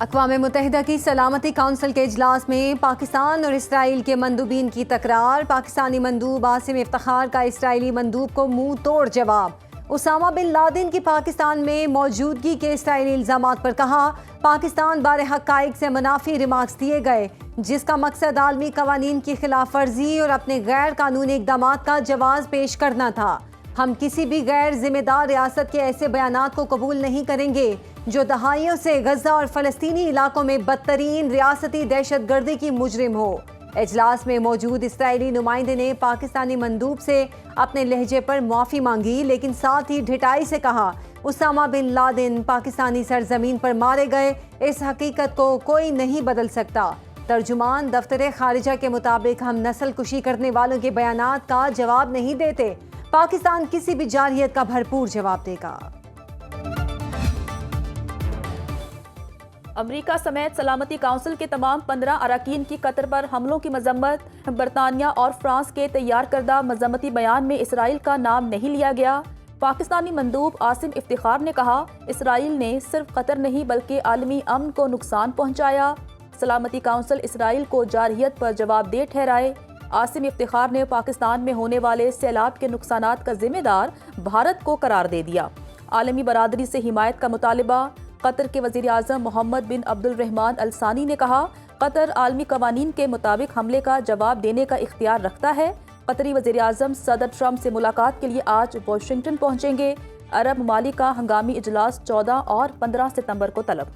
اقوام متحدہ کی سلامتی کونسل کے اجلاس میں پاکستان اور اسرائیل کے مندوبین کی تکرار۔ پاکستانی مندوب عاصم افتخار کا اسرائیلی مندوب کو منہ توڑ جواب۔ اسامہ بن لادن کی پاکستان میں موجودگی کے اسرائیلی الزامات پر کہا، پاکستان بارے حقائق سے منافی ریمارکس دیے گئے، جس کا مقصد عالمی قوانین کی خلاف ورزی اور اپنے غیر قانونی اقدامات کا جواز پیش کرنا تھا۔ ہم کسی بھی غیر ذمہ دار ریاست کے ایسے بیانات کو قبول نہیں کریں گے جو دہائیوں سے غزہ اور فلسطینی علاقوں میں بدترین ریاستی دہشت گردی کی مجرم ہو۔ اجلاس میں موجود اسرائیلی نمائندے نے پاکستانی مندوب سے اپنے لہجے پر معافی مانگی، لیکن ساتھ ہی ڈھٹائی سے کہا، اسامہ بن لادن پاکستانی سرزمین پر مارے گئے، اس حقیقت کو کوئی نہیں بدل سکتا۔ ترجمان دفتر خارجہ کے مطابق ہم نسل کشی کرنے والوں کے بیانات کا جواب نہیں دیتے، پاکستان کسی بھی جارحیت کا بھرپور جواب دے گا۔ امریکہ سمیت سلامتی کونسل کے تمام 15 اراکین کی قطر پر حملوں کی مذمت۔ برطانیہ اور فرانس کے تیار کردہ مذمتی بیان میں اسرائیل کا نام نہیں لیا گیا۔ پاکستانی مندوب عاصم افتخار نے کہا، اسرائیل نے صرف قطر نہیں بلکہ عالمی امن کو نقصان پہنچایا۔ سلامتی کونسل اسرائیل کو جارحیت پر جواب دہ ٹھہرائے۔ عاصم افتخار نے پاکستان میں ہونے والے سیلاب کے نقصانات کا ذمہ دار بھارت کو قرار دے دیا۔ عالمی برادری سے حمایت کا مطالبہ۔ قطر کے وزیر اعظم محمد بن عبد الرحمن الثانی نے کہا، قطر عالمی قوانین کے مطابق حملے کا جواب دینے کا اختیار رکھتا ہے۔ قطری وزیر اعظم صدر ٹرمپ سے ملاقات کے لیے آج واشنگٹن پہنچیں گے۔ عرب ممالک کا ہنگامی اجلاس 14 اور 15 ستمبر کو طلب۔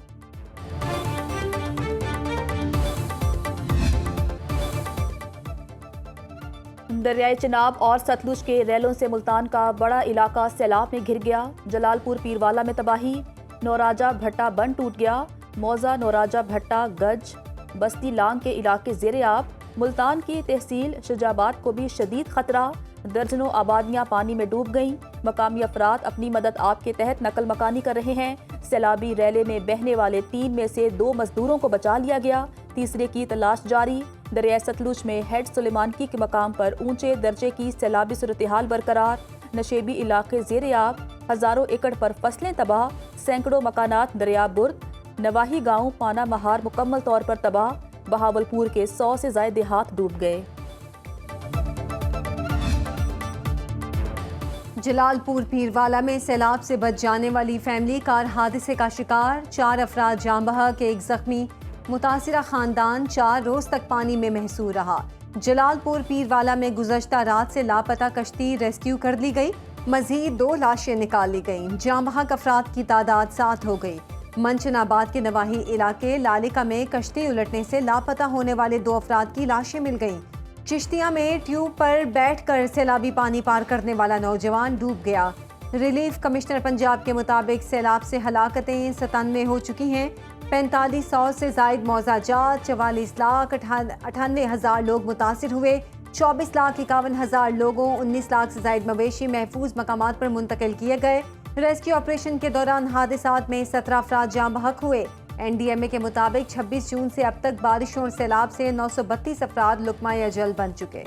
دریائے چناب اور ستلج کے ریلوں سے ملتان کا بڑا علاقہ سیلاب میں گھر گیا۔ جلال پور پیروالا میں تباہی۔ نوراجہ بھٹہ بند ٹوٹ گیا۔ موزہ نوراجہ بھٹہ گج بستی لانگ کے علاقے زیر آب۔ ملتان کی تحصیل شجاباد کو بھی شدید خطرہ۔ درجنوں آبادیاں پانی میں ڈوب گئیں۔ مقامی افراد اپنی مدد آپ کے تحت نقل مکانی کر رہے ہیں۔ سیلابی ریلے میں بہنے والے 3 میں سے 2 مزدوروں کو بچا لیا گیا، تیسرے کی تلاش جاری۔ دریائے ستلج میں ہیڈ سلیمانکی کے مقام پر اونچے درجے کی سیلابی صورتحال برقرار۔ نشیبی علاقے زیر آب، ہزاروں ایکڑ پر فصلیں تباہ، سینکڑوں مکانات دریا برد۔ نواحی گاؤں پانا مہار مکمل طور پر تباہ۔ بہاولپور کے 100 سے زائد دیہات ڈوب گئے۔ جلال پور پیروالا میں سیلاب سے بچ جانے والی فیملی کار حادثے کا شکار، 4 افراد جاں بحق، 1 زخمی۔ متاثرہ خاندان 4 روز تک پانی میں محصور رہا۔ جلال پور پیروالا میں گزشتہ رات سے لاپتہ کشتی ریسکیو کر لی گئی، مزید 2 لاشیں نکال لی گئیں۔ جاں بحق افراد کی تعداد 7 ہو گئی۔ منچن آباد کے نواحی علاقے لالکا میں کشتی الٹنے سے لاپتہ ہونے والے 2 افراد کی لاشیں مل گئیں۔ چشتیاں میں ٹیوب پر بیٹھ کر سیلابی پانی پار کرنے والا نوجوان ڈوب گیا۔ ریلیف کمشنر پنجاب کے مطابق سیلاب سے ہلاکتیں 97 ہو چکی ہیں۔ 4500 سے زائد موضاع جات، 44,98,000 لوگ متاثر ہوئے۔ 24,51,000 لوگوں، 19 لاکھ سے زائد مویشی محفوظ مقامات پر منتقل کیے گئے۔ ریسکیو آپریشن کے دوران حادثات میں 17 افراد جاں بحق ہوئے۔ این ڈی ایم اے کے مطابق 26 جون سے اب تک بارشوں اور سیلاب سے 932 افراد لقمہ اجل بن چکے۔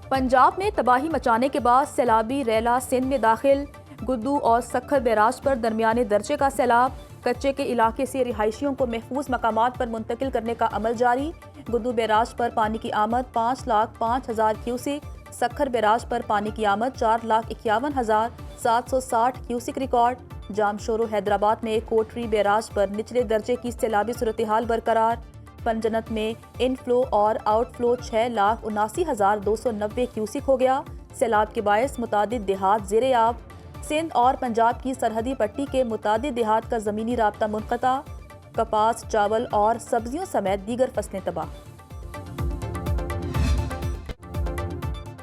پنجاب میں تباہی مچانے کے بعد سیلابی ریلا سندھ میں داخل۔ گدو اور سکھر بیراج پر درمیانے درجے کا سیلاب۔ کچے کے علاقے سے رہائشیوں کو محفوظ مقامات پر منتقل کرنے کا عمل جاری۔ گدو بیراج پر پانی کی آمد 5,05,000 کیوسک۔ سکھر بیراج پر پانی کی آمد 4,51,760 کیوسک ریکارڈ۔ جامشورو حیدرآباد میں کوٹری بیراج پر نچلے درجے کی سیلابی صورتحال برقرار۔ پنجنت میں ان فلو اور آؤٹ فلو 6,79,290 کیوسک ہو گیا۔ سیلاب کے باعث متعدد دیہات زیر آب۔ سندھ اور پنجاب کی سرحدی پٹی کے متعدد دیہات کا زمینی رابطہ منقطع۔ کپاس، چاول اور سبزیوں سمیت دیگر فصلیں تباہ۔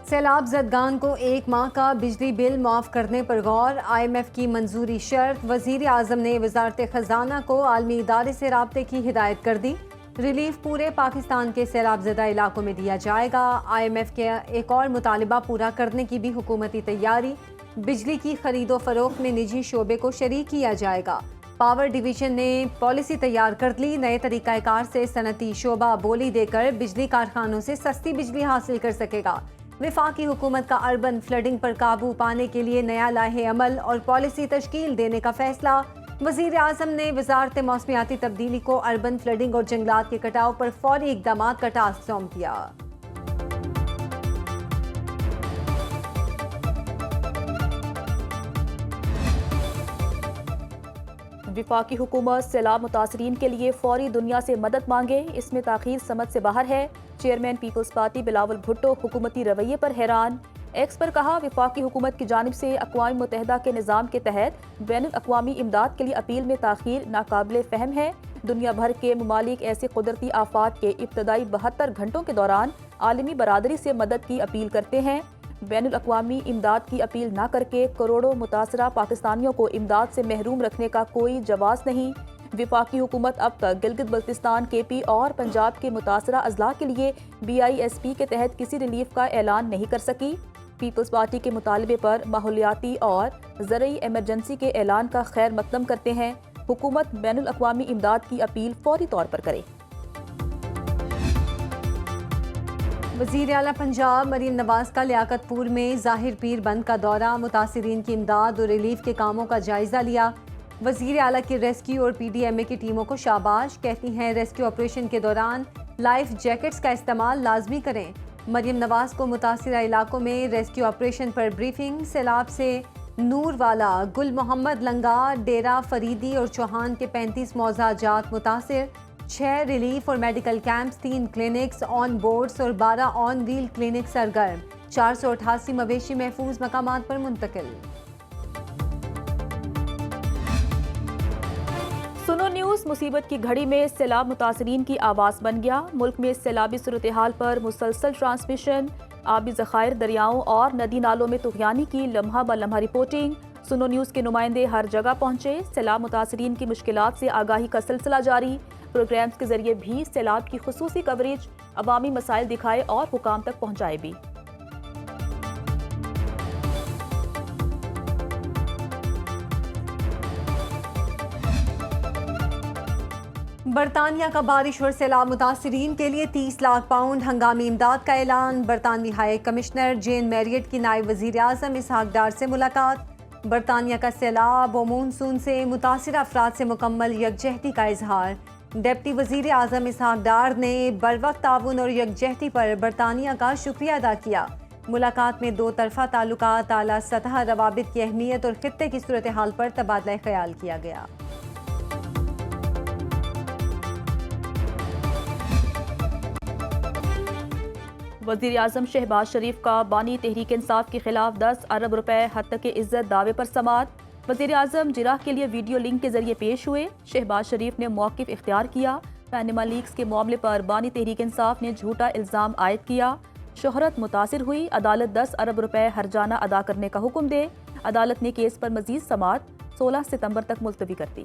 سیلاب زدگان کو 1 ماہ کا بجلی بل معاف کرنے پر غور، آئی ایم ایف کی منظوری شرط۔ وزیر اعظم نے وزارت خزانہ کو عالمی ادارے سے رابطے کی ہدایت کر دی۔ ریلیف پورے پاکستان کے سیلاب زدہ علاقوں میں دیا جائے گا۔ آئی ایم ایف کے ایک اور مطالبہ پورا کرنے کی بھی حکومتی تیاری۔ بجلی کی خرید و فروخت میں نجی شعبے کو شریک کیا جائے گا۔ پاور ڈویژن نے پالیسی تیار کر لی، نئے طریقہ کار سے صنعتی شعبہ بولی دے کر بجلی کارخانوں سے سستی بجلی حاصل کر سکے گا۔ وفاقی حکومت کا اربن فلڈنگ پر قابو پانے کے لیے نیا لائحہ عمل اور پالیسی تشکیل دینے کا فیصلہ۔ وزیر اعظم نے وزارت موسمیاتی تبدیلی کو اربن فلڈنگ اور جنگلات کے کٹاؤ پر فوری اقدامات کا ٹاسک سونپ دیا۔ وفاقی حکومت سیلاب متاثرین کے لیے فوری دنیا سے مدد مانگے، اس میں تاخیر سمجھ سے باہر ہے۔ چیئرمین پیپلز پارٹی بلاول بھٹو حکومتی رویے پر حیران۔ ایکس پر کہا، وفاقی حکومت کی جانب سے اقوام متحدہ کے نظام کے تحت بین الاقوامی امداد کے لیے اپیل میں تاخیر ناقابل فہم ہے۔ دنیا بھر کے ممالک ایسے قدرتی آفات کے ابتدائی 72 گھنٹوں کے دوران عالمی برادری سے مدد کی اپیل کرتے ہیں۔ بین الاقوامی امداد کی اپیل نہ کر کے کروڑوں متاثرہ پاکستانیوں کو امداد سے محروم رکھنے کا کوئی جواز نہیں۔ وفاقی حکومت اب تک گلگت بلتستان، کے پی اور پنجاب کے متاثرہ اضلاع کے لیے BISP کے تحت کسی ریلیف کا اعلان نہیں کر سکی۔ پیپلز پارٹی کے مطالبے پر ماحولیاتی اور زرعی ایمرجنسی کے اعلان کا خیر مقدم کرتے ہیں۔ حکومت بین الاقوامی امداد کی اپیل فوری طور پر کرے۔ وزیر اعلیٰ پنجاب مریم نواز کا لیاقت پور میں ظاہر پیر بند کا دورہ، متاثرین کی امداد اور ریلیف کے کاموں کا جائزہ لیا۔ وزیر اعلیٰ کی ریسکیو اور PDMA کی ٹیموں کو شاباش، کہتی ہیں ریسکیو آپریشن کے دوران لائف جیکٹس کا استعمال لازمی کریں۔ مریم نواز کو متاثرہ علاقوں میں ریسکیو آپریشن پر بریفنگ۔ سیلاب سے نور والا، گل محمد لنگا، ڈیرہ فریدی اور چوہان کے 35 موضع جات متاثر، 6 ریلیف اور میڈیکل کیمپس، 3 کلینکس آن بورڈز اور 12 آن ویل کلینک سرگرم، 488 مویشی محفوظ مقامات پر منتقل۔ سنو نیوز مصیبت کی گھڑی میں سیلاب متاثرین کی آواز بن گیا۔ ملک میں سیلابی صورتحال پر مسلسل ٹرانسمیشن، آبی ذخائر، دریاؤں اور ندی نالوں میں طغیانی کی لمحہ بہ لمحہ رپورٹنگ۔ سنو نیوز کے نمائندے ہر جگہ پہنچے، سیلاب متاثرین کی مشکلات سے آگاہی کا سلسلہ جاری۔ پروگرامز کے ذریعے بھی سیلاب کی خصوصی کوریج، عوامی مسائل دکھائے اور حکام تک پہنچائے بھی۔ برطانیہ کا بارش اور سیلاب متاثرین کے لیے 30 لاکھ پاؤنڈ ہنگامی امداد کا اعلان۔ برطانوی ہائی کمشنر جین میریٹ کی نائب وزیر اعظم اسحاق ڈار سے ملاقات۔ برطانیہ کا سیلاب و مونسون سے متاثرہ افراد سے مکمل یکجہتی کا اظہار۔ ڈپٹی وزیر اعظم اسحاق ڈار نے بروقت تعاون اور یکجہتی پر برطانیہ کا شکریہ ادا کیا۔ ملاقات میں دو طرفہ تعلقات، اعلیٰ سطح روابط کی اہمیت اور خطے کی صورتحال پر تبادلہ خیال کیا گیا۔ وزیر اعظم شہباز شریف کا بانی تحریک انصاف کے خلاف 10 ارب روپے حد تک عزت دعوے پر سماعت۔ وزیر اعظم جرح کے لیے ویڈیو لنک کے ذریعے پیش ہوئے۔ شہباز شریف نے موقف اختیار کیا۔ پینما لیکس کے معاملے پر بانی تحریک انصاف نے جھوٹا الزام عائد کیا۔ شہرت متاثر ہوئی، عدالت 10 ارب روپے ہرجانہ ادا کرنے کا حکم دے۔ عدالت نے کیس پر مزید سماعت 16 ستمبر تک ملتوی کر دی۔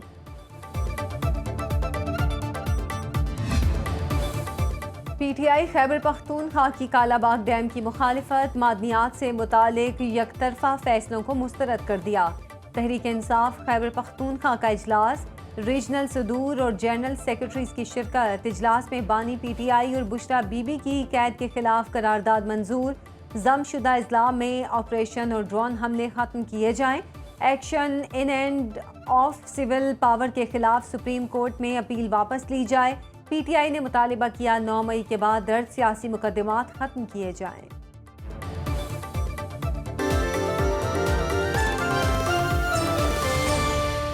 PTI خیبر پختونخوا کی کالا باغ ڈیم کی مخالفت، معدنیات سے متعلق یک طرفہ فیصلوں کو مسترد کر دیا۔ تحریک انصاف خیبر پختونخوا کا اجلاس، ریجنل صدور اور جنرل سیکرٹریز کی شرکت۔ اجلاس میں بانی PTI اور بشرا بی بی کی قید کے خلاف قرارداد منظور۔ ضم شدہ اضلاع میں آپریشن اور ڈرون حملے ختم کیے جائیں۔ Action in and of civil power کے خلاف سپریم کورٹ میں اپیل واپس لی جائے۔ PTI نے مطالبہ کیا 9 مئی کے بعد درج سیاسی مقدمات ختم کیے جائیں۔